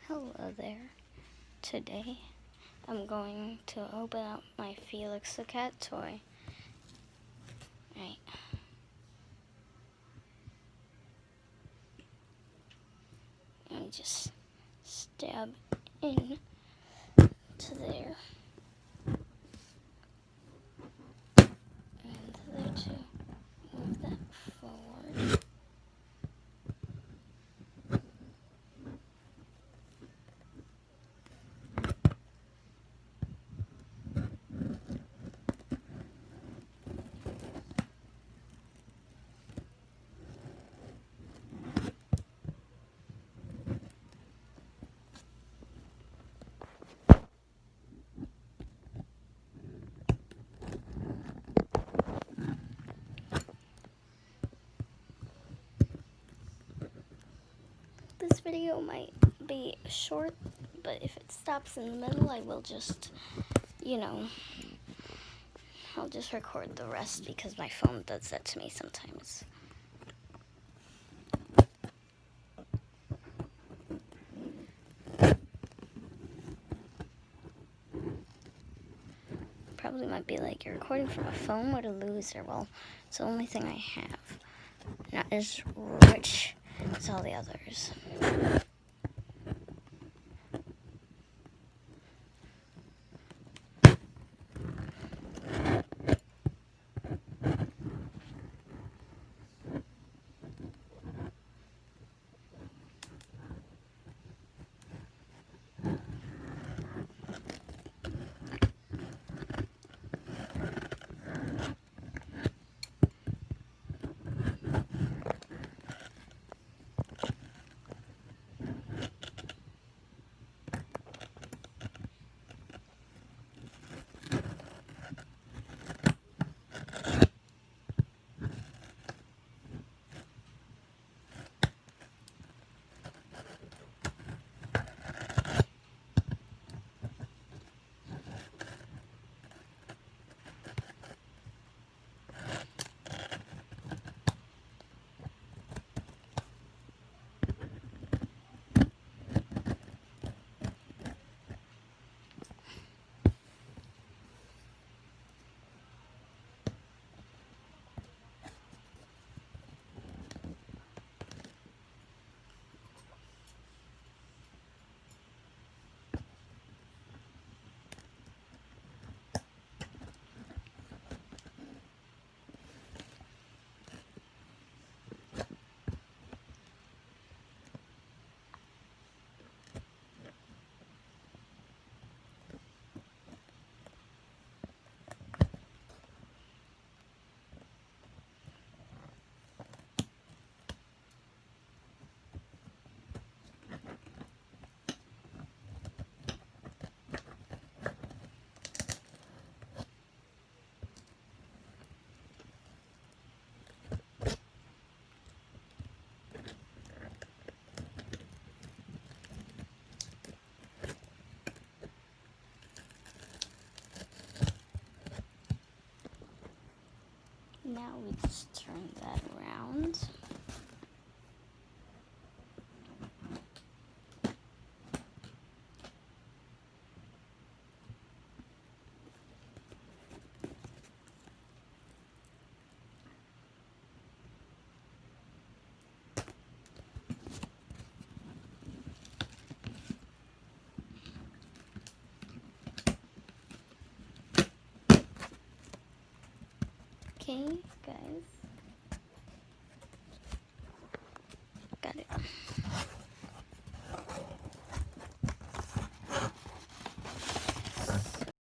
Hello there. Today I'm going to open up my Felix the Cat toy. Right. And just stab in to there. And there too. Move that forward. This video might be short, but if it stops in the middle, I will just, I'll just record the rest because my phone does that to me sometimes. Probably might be like, you're recording from a phone, what a loser. Well, it's the only thing I have. Not as rich as all the others. Now we just turn that around. Okay, guys.